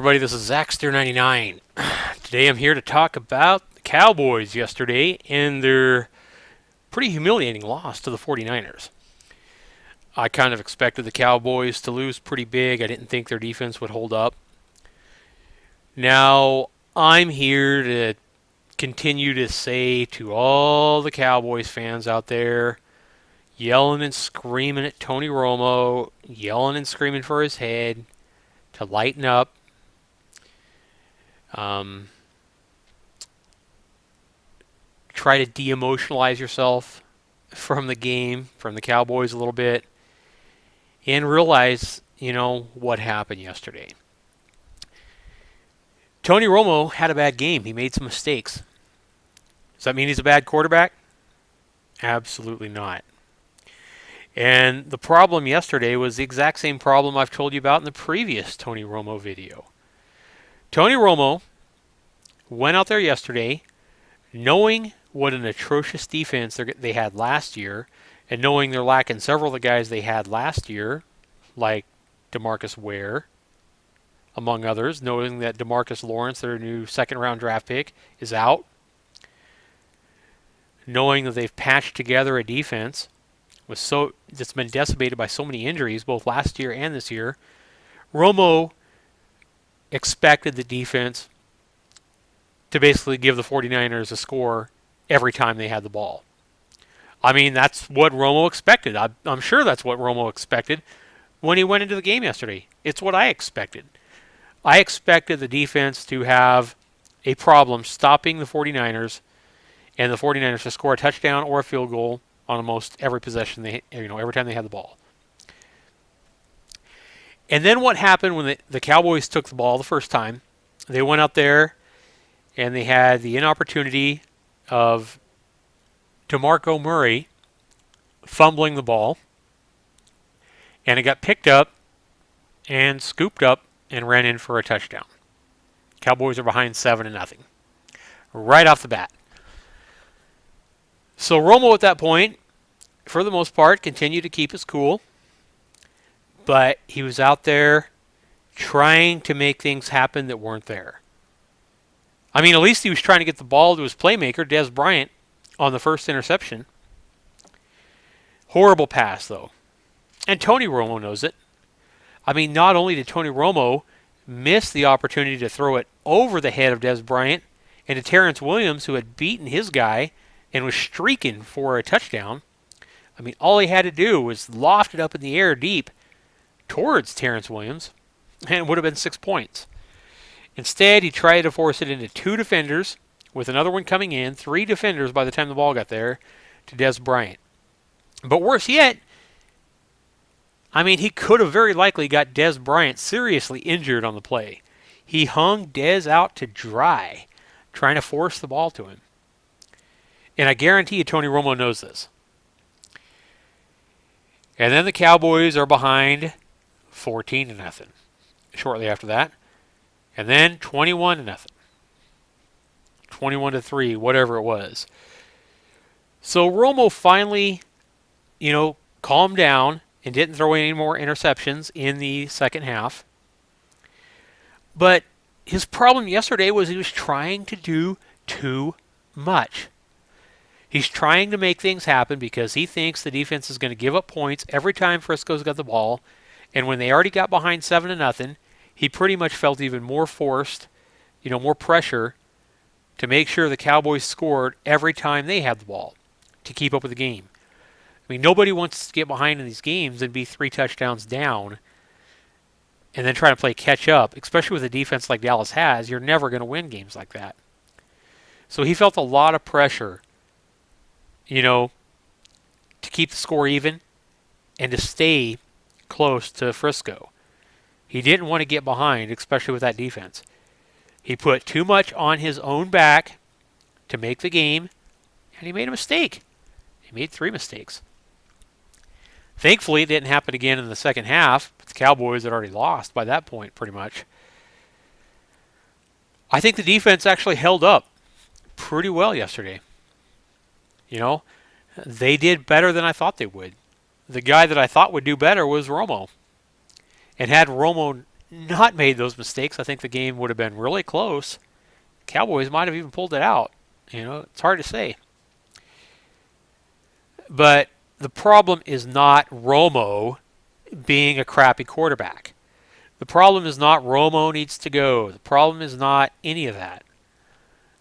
everybody, this is Zaxter99. Today I'm here to talk about the Cowboys yesterday and their pretty humiliating loss to the 49ers. I kind of expected the Cowboys to lose pretty big. I didn't think their defense would hold up. Now, I'm here to continue to say to all the Cowboys fans out there, yelling and screaming at Tony Romo, yelling and screaming for his head, to lighten up. Try to de-emotionalize yourself from the game, from the Cowboys a little bit, and realize, what happened yesterday. Tony Romo had a bad game. He made some mistakes. Does that mean he's a bad quarterback? Absolutely not. And the problem yesterday was the exact same problem I've told you about in the previous Tony Romo video. Tony Romo went out there yesterday knowing what an atrocious defense they had last year, and knowing they're lacking several of the guys they had last year, like DeMarcus Ware, among others, knowing that DeMarcus Lawrence, their new second-round draft pick, is out, knowing that they've patched together a defense that's been decimated by so many injuries, both last year and this year. Romo expected the defense to basically give the 49ers a score every time they had the ball. I mean, that's what Romo expected. I'm sure that's what Romo expected when he went into the game yesterday. It's what I expected. I expected the defense to have a problem stopping the 49ers, and the 49ers to score a touchdown or a field goal on almost every possession every time they had the ball. And then what happened when the Cowboys took the ball the first time? They went out there and they had the inopportunity of DeMarco Murray fumbling the ball, and it got picked up and scooped up and ran in for a touchdown. Cowboys are behind 7-0 right off the bat. So Romo at that point, for the most part, continued to keep his cool, but he was out there trying to make things happen that weren't there. I mean, at least he was trying to get the ball to his playmaker, Dez Bryant, on the first interception. Horrible pass, though. And Tony Romo knows it. I mean, not only did Tony Romo miss the opportunity to throw it over the head of Dez Bryant and to Terrence Williams, who had beaten his guy and was streaking for a touchdown. I mean, all he had to do was loft it up in the air deep towards Terrence Williams, and it would have been 6 points. Instead, he tried to force it into two defenders, with another one coming in, three defenders by the time the ball got there, to Dez Bryant. But worse yet, I mean, he could have very likely got Dez Bryant seriously injured on the play. He hung Dez out to dry, trying to force the ball to him. And I guarantee you Tony Romo knows this. And then the Cowboys are behind 14-0 shortly after that. And then 21-0. 21-3, whatever it was. So Romo finally, calmed down and didn't throw any more interceptions in the second half. But his problem yesterday was he was trying to do too much. He's trying to make things happen because he thinks the defense is going to give up points every time Frisco's got the ball. And when they already got behind 7-0, he pretty much felt even more forced, more pressure to make sure the Cowboys scored every time they had the ball to keep up with the game. I mean, nobody wants to get behind in these games and be 3 touchdowns down and then try to play catch up, especially with a defense like Dallas has. You're never going to win games like that. So he felt a lot of pressure, to keep the score even and to stay close to Frisco. He didn't want to get behind, especially with that defense. He put too much on his own back to make the game, and he made a mistake. He made 3 mistakes. Thankfully, it didn't happen again in the second half, but the Cowboys had already lost by that point, pretty much. I think the defense actually held up pretty well yesterday. They did better than I thought they would. The guy that I thought would do better was Romo. And had Romo not made those mistakes, I think the game would have been really close. Cowboys might have even pulled it out. It's hard to say. But the problem is not Romo being a crappy quarterback. The problem is not Romo needs to go. The problem is not any of that.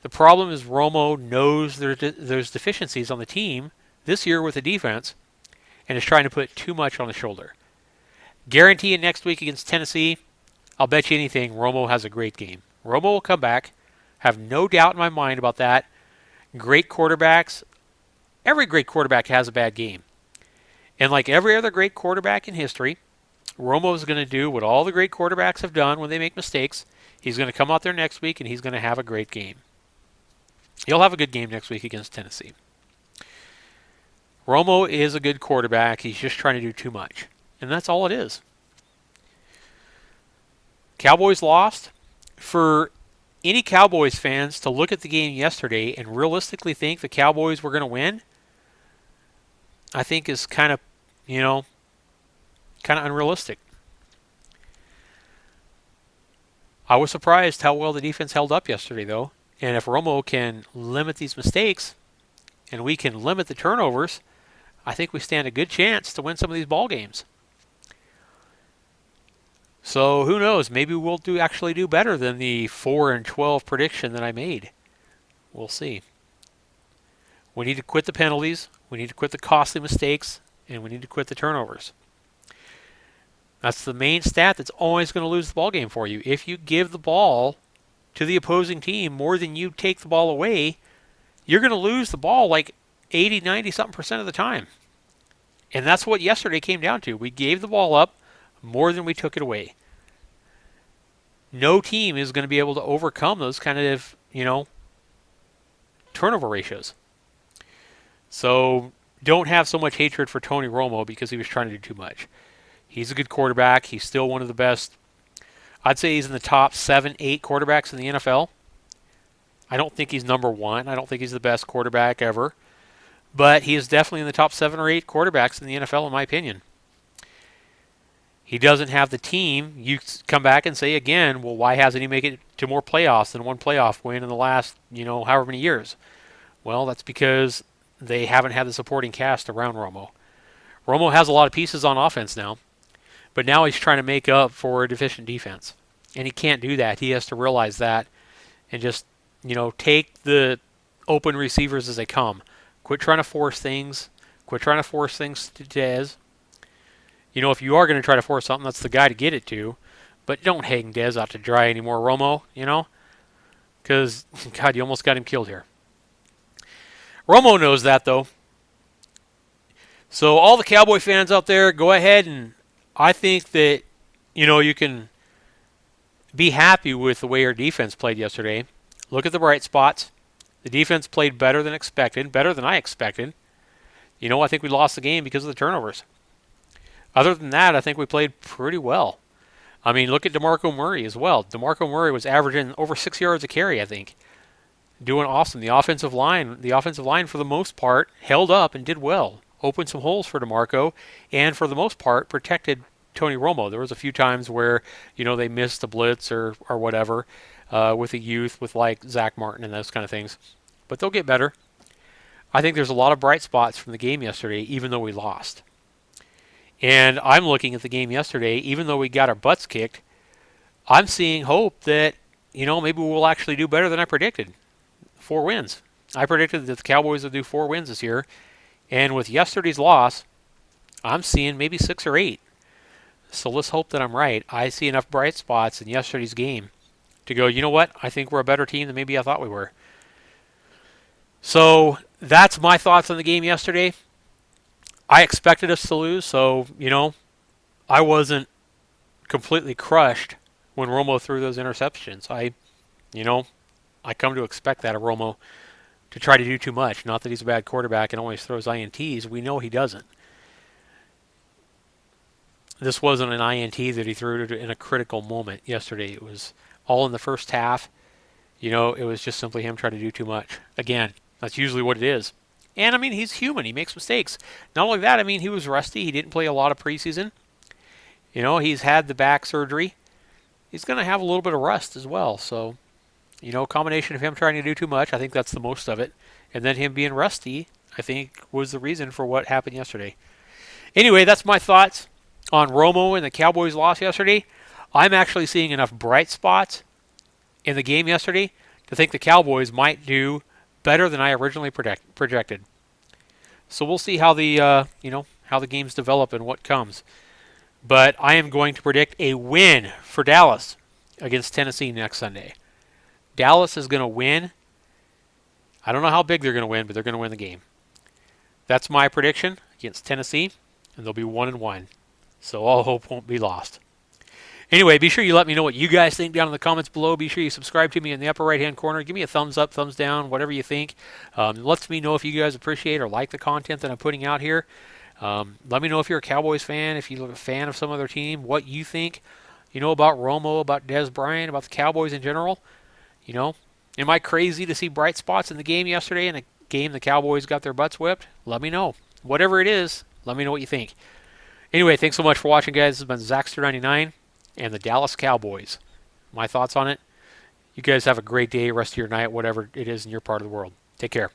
The problem is Romo knows there's deficiencies on the team this year with the defense and is trying to put too much on the shoulder. Guarantee it next week against Tennessee. I'll bet you anything Romo has a great game. Romo will come back. Have no doubt in my mind about that. Great quarterbacks. Every great quarterback has a bad game. And like every other great quarterback in history, Romo is going to do what all the great quarterbacks have done when they make mistakes. He's going to come out there next week and he's going to have a great game. He'll have a good game next week against Tennessee. Romo is a good quarterback. He's just trying to do too much. And that's all it is. Cowboys lost. For any Cowboys fans to look at the game yesterday and realistically think the Cowboys were going to win, I think is kind of unrealistic. I was surprised how well the defense held up yesterday, though. And if Romo can limit these mistakes and we can limit the turnovers, I think we stand a good chance to win some of these ball games. So who knows? Maybe we'll actually do better than the 4-12 prediction that I made. We'll see. We need to quit the penalties. We need to quit the costly mistakes, and we need to quit the turnovers. That's the main stat that's always going to lose the ball game for you. If you give the ball to the opposing team more than you take the ball away, you're going to lose the ball like 80, 90-something% of the time. And that's what yesterday came down to. We gave the ball up more than we took it away. No team is going to be able to overcome those kind of, turnover ratios. So don't have so much hatred for Tony Romo because he was trying to do too much. He's a good quarterback. He's still one of the best. I'd say he's in the top 7, 8 quarterbacks in the NFL. I don't think he's number 1. I don't think he's the best quarterback ever. But he is definitely in the top 7 or 8 quarterbacks in the NFL, in my opinion. He doesn't have the team. You come back and say again, well, why hasn't he made it to more playoffs than one playoff win in the last, however many years? Well, that's because they haven't had the supporting cast around Romo. Romo has a lot of pieces on offense now, but now he's trying to make up for a deficient defense. And he can't do that. He has to realize that and just, take the open receivers as they come. Quit trying to force things. Quit trying to force things to Dez. If you are going to try to force something, that's the guy to get it to. But don't hang Dez out to dry anymore, Romo, because, God, you almost got him killed here. Romo knows that, though. So all the Cowboy fans out there, go ahead and I think that, you can be happy with the way our defense played yesterday. Look at the bright spots. The defense played better than expected, better than I expected. I think we lost the game because of the turnovers. Other than that, I think we played pretty well. I mean, look at DeMarco Murray as well. DeMarco Murray was averaging over 6 yards a carry, I think. Doing awesome. The offensive line for the most part held up and did well. Opened some holes for DeMarco and for the most part protected Tony Romo. There was a few times where, they missed the blitz or whatever with the youth, with like Zach Martin and those kind of things. But they'll get better. I think there's a lot of bright spots from the game yesterday, even though we lost. And I'm looking at the game yesterday, even though we got our butts kicked, I'm seeing hope that, maybe we'll actually do better than I predicted. 4 wins. I predicted that the Cowboys would do 4 wins this year. And with yesterday's loss, I'm seeing maybe 6 or 8. So let's hope that I'm right. I see enough bright spots in yesterday's game to go, you know what? I think we're a better team than maybe I thought we were. So that's my thoughts on the game yesterday. I expected us to lose, so, I wasn't completely crushed when Romo threw those interceptions. I come to expect that of Romo to try to do too much. Not that he's a bad quarterback and always throws INTs. We know he doesn't. This wasn't an INT that he threw in a critical moment yesterday. It was all in the first half. It was just simply him trying to do too much. Again, that's usually what it is. And, he's human. He makes mistakes. Not only that, he was rusty. He didn't play a lot of preseason. He's had the back surgery. he's going to have a little bit of rust as well. So, combination of him trying to do too much, I think that's the most of it. And then him being rusty, I think was the reason for what happened yesterday. Anyway, that's my thoughts on Romo and the Cowboys' loss yesterday. I'm actually seeing enough bright spots in the game yesterday to think the Cowboys might do better than I originally projected. So we'll see how the games develop and what comes. But I am going to predict a win for Dallas against Tennessee next Sunday. Dallas is going to win. I don't know how big they're going to win, but they're going to win the game. That's my prediction against Tennessee, and they'll be 1-1. So all hope won't be lost. Anyway, be sure you let me know what you guys think down in the comments below. Be sure you subscribe to me in the upper right-hand corner. Give me a thumbs up, thumbs down, whatever you think. It lets me know if you guys appreciate or like the content that I'm putting out here. Let me know if you're a Cowboys fan, if you're a fan of some other team, what you think, about Romo, about Dez Bryant, about the Cowboys in general. Am I crazy to see bright spots in the game yesterday in a game the Cowboys got their butts whipped? Let me know. Whatever it is, let me know what you think. Anyway, thanks so much for watching, guys. This has been Zaxter99 and the Dallas Cowboys. My thoughts on it. You guys have a great day, rest of your night, whatever it is in your part of the world. Take care.